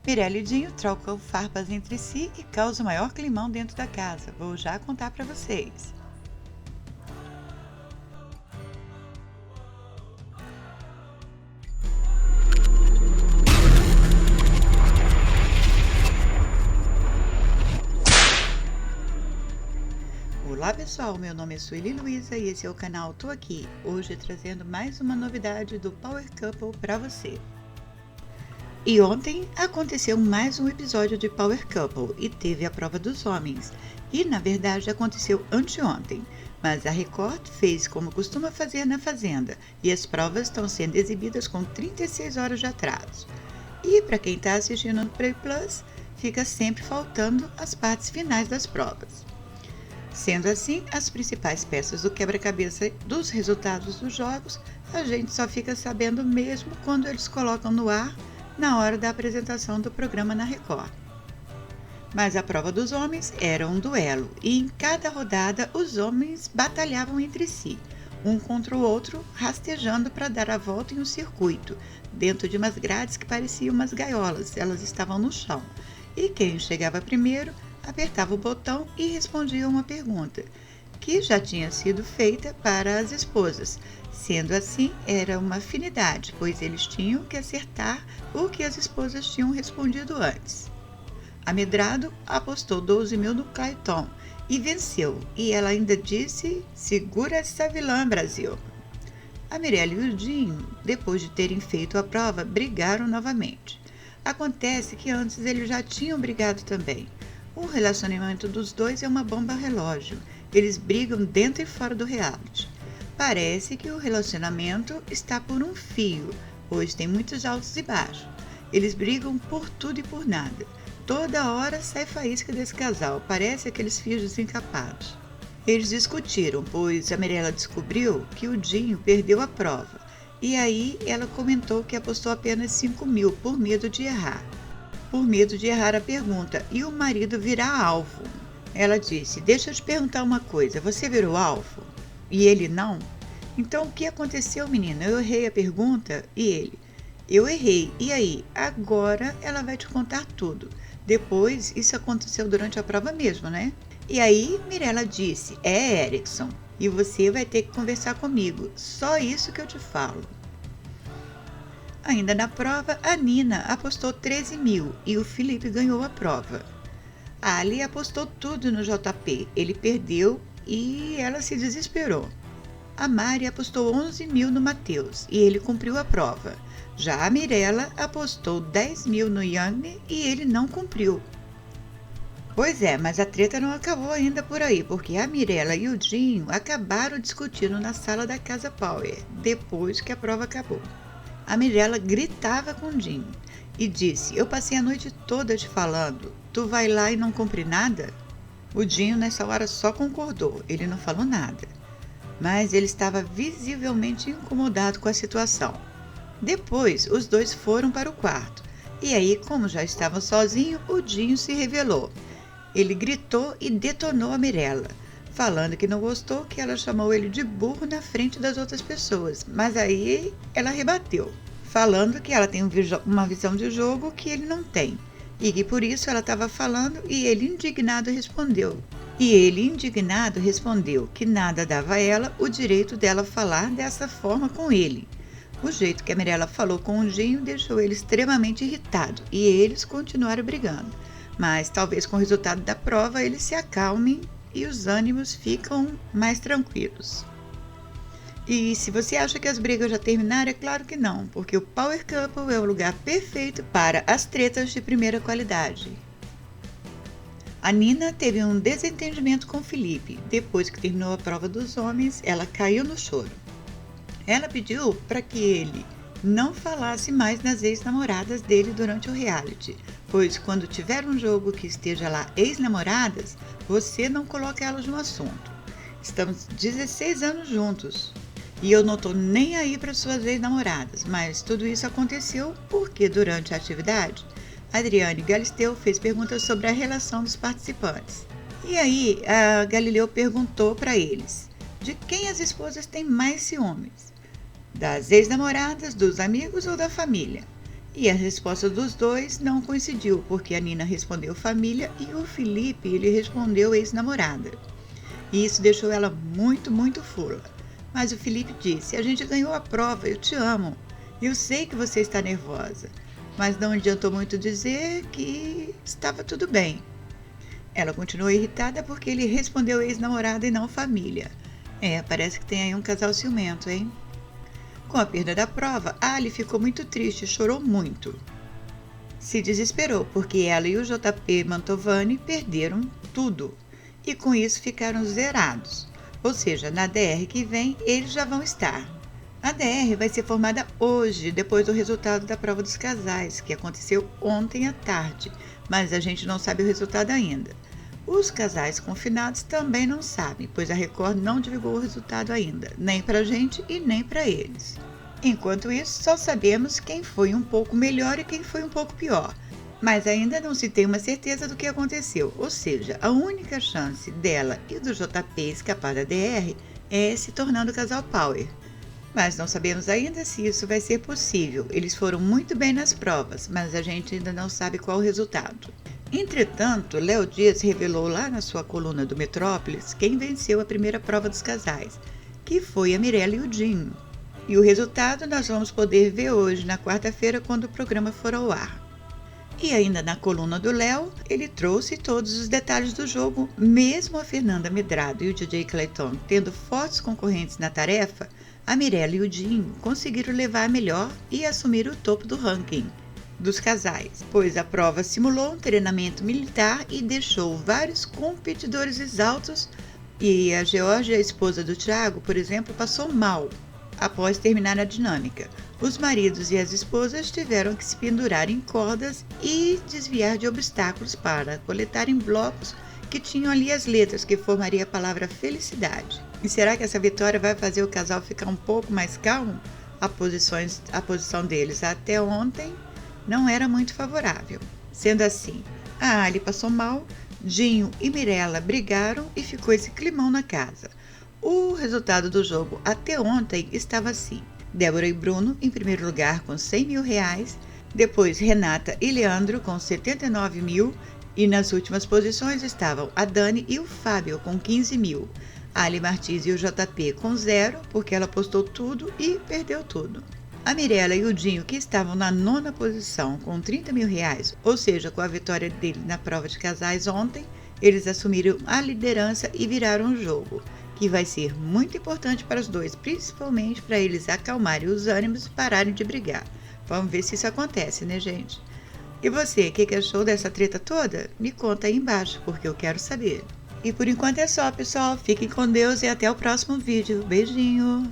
Mirella e Dinho trocam farpas entre si e causam o maior climão dentro da casa. Vou já contar para vocês. Olá pessoal, meu nome é Sueli Luiza e esse é o canal Tô Aqui, hoje trazendo mais uma novidade do Power Couple para você. E ontem aconteceu mais um episódio de Power Couple e teve a prova dos homens, e na verdade aconteceu anteontem, mas a Record fez como costuma fazer na Fazenda e as provas estão sendo exibidas com 36 horas de atraso. E para quem está assistindo no Play Plus, fica sempre faltando as partes finais das provas. Sendo assim, as principais peças do quebra-cabeça dos resultados dos jogos, a gente só fica sabendo mesmo quando eles colocam no ar na hora da apresentação do programa na Record. Mas a prova dos homens era um duelo e em cada rodada os homens batalhavam entre si, um contra o outro, rastejando para dar a volta em um circuito, dentro de umas grades que pareciam umas gaiolas, elas estavam no chão. E quem chegava primeiro apertava o botão e respondia uma pergunta, que já tinha sido feita para as esposas. Sendo assim, era uma afinidade, pois eles tinham que acertar o que as esposas tinham respondido antes. Amedrado, apostou 12 mil no Clayton e venceu, e ela ainda disse, segura essa vilã, Brasil. A Mirella e o Dinho, depois de terem feito a prova, brigaram novamente. Acontece que antes eles já tinham brigado também. O relacionamento dos dois é uma bomba relógio. Eles brigam dentro e fora do reality. Parece que o relacionamento está por um fio, pois tem muitos altos e baixos. Eles brigam por tudo e por nada. Toda hora sai faísca desse casal, parece aqueles fios desencapados. Eles discutiram, pois a Mirella descobriu que o Dinho perdeu a prova. E aí ela comentou que apostou apenas 5 mil por medo de errar. Por medo de errar a pergunta e o marido virar alvo. Ela disse, deixa eu te perguntar uma coisa, você virou alvo? E ele não? Então o que aconteceu, menina? Eu errei a pergunta? E ele, eu errei, e aí? Agora ela vai te contar tudo. Depois, isso aconteceu durante a prova mesmo, né? E aí Mirella disse, é Erickson, e você vai ter que conversar comigo, só isso que eu te falo. Ainda na prova, a Nina apostou 13 mil e o Felipe ganhou a prova. A Ali apostou tudo no JP, ele perdeu e ela se desesperou. A Mari apostou 11 mil no Matheus e ele cumpriu a prova. Já a Mirella apostou 10 mil no Yang e ele não cumpriu. Pois é, mas a treta não acabou ainda por aí, porque a Mirella e o Dinho acabaram discutindo na sala da Casa Power, depois que a prova acabou. A Mirella gritava com o Dinho e disse, eu passei a noite toda te falando, tu vai lá e não cumpre nada? O Dinho nessa hora só concordou, ele não falou nada. Mas ele estava visivelmente incomodado com a situação. Depois, os dois foram para o quarto. E aí, como já estavam sozinhos, o Dinho se revelou. Ele gritou e detonou a Mirella, falando que não gostou que ela chamou ele de burro na frente das outras pessoas. Mas aí ela rebateu, falando que ela tem uma visão de jogo que ele não tem. E que por isso ela estava falando e ele indignado respondeu. Que nada dava a ela o direito dela falar dessa forma com ele. O jeito que a Mirella falou com o Dinho deixou ele extremamente irritado e eles continuaram brigando. Mas talvez com o resultado da prova eles se acalmem e os ânimos ficam mais tranquilos. E se você acha que as brigas já terminaram, é claro que não, porque o Power Couple é o lugar perfeito para as tretas de primeira qualidade. A Nina teve um desentendimento com o Felipe. Depois que terminou a prova dos homens, ela caiu no choro. Ela pediu para que ele não falasse mais nas ex-namoradas dele durante o reality, pois quando tiver um jogo que esteja lá ex-namoradas, você não coloca elas no assunto. Estamos 16 anos juntos e eu não estou nem aí para suas ex-namoradas, mas tudo isso aconteceu porque durante a atividade, Adriane Galisteu fez perguntas sobre a relação dos participantes. E aí a Galileu perguntou para eles de quem as esposas têm mais ciúmes. Das ex-namoradas, dos amigos ou da família? E a resposta dos dois não coincidiu, porque a Nina respondeu família e o Felipe ele respondeu ex-namorada. E isso deixou ela muito, muito fula. Mas o Felipe disse: a gente ganhou a prova, eu te amo. Eu sei que você está nervosa, mas não adiantou muito dizer que estava tudo bem. Ela continuou irritada porque ele respondeu ex-namorada e não família. Parece que tem aí um casal ciumento, hein? Com a perda da prova, Ali ficou muito triste e chorou muito. Se desesperou porque ela e o JP Mantovani perderam tudo e com isso ficaram zerados. Ou seja, na DR que vem eles já vão estar. A DR vai ser formada hoje, depois do resultado da prova dos casais, que aconteceu ontem à tarde, mas a gente não sabe o resultado ainda. Os casais confinados também não sabem, pois a Record não divulgou o resultado ainda, nem para a gente e nem para eles. Enquanto isso, só sabemos quem foi um pouco melhor e quem foi um pouco pior, mas ainda não se tem uma certeza do que aconteceu, ou seja, a única chance dela e do JP escapar da DR é se tornando casal Power. Mas não sabemos ainda se isso vai ser possível. Eles foram muito bem nas provas, mas a gente ainda não sabe qual o resultado. Entretanto, Léo Dias revelou lá na sua coluna do Metrópolis quem venceu a primeira prova dos casais, que foi a Mirella e o Dinho. E o resultado nós vamos poder ver hoje, na quarta-feira, quando o programa for ao ar. E ainda na coluna do Léo, ele trouxe todos os detalhes do jogo, mesmo a Fernanda Medrado e o DJ Clayton tendo fortes concorrentes na tarefa, a Mirella e o Dinho conseguiram levar a melhor e assumir o topo do ranking dos casais, pois a prova simulou um treinamento militar e deixou vários competidores exaltos e a Georgia, a esposa do Thiago, por exemplo, passou mal após terminar a dinâmica. Os maridos e as esposas tiveram que se pendurar em cordas e desviar de obstáculos para coletarem blocos que tinham ali as letras que formaria a palavra felicidade. E será que essa vitória vai fazer o casal ficar um pouco mais calmo? A posição deles até ontem não era muito favorável. Sendo assim, a Ali passou mal, Dinho e Mirella brigaram e ficou esse climão na casa. O resultado do jogo até ontem estava assim: Débora e Bruno em primeiro lugar com R$100 mil, depois Renata e Leandro com 79 mil e nas últimas posições estavam a Dani e o Fábio com 15 mil. A Ali Martins e o JP com 0, porque ela postou tudo e perdeu tudo. A Mirella e o Dinho, que estavam na 9ª posição com R$30 mil, ou seja, com a vitória dele na prova de casais ontem, eles assumiram a liderança e viraram o jogo, que vai ser muito importante para os dois, principalmente para eles acalmarem os ânimos e pararem de brigar. Vamos ver se isso acontece, né, gente? E você, o que achou dessa treta toda? Me conta aí embaixo, porque eu quero saber. E por enquanto é só, pessoal. Fiquem com Deus e até o próximo vídeo. Beijinho!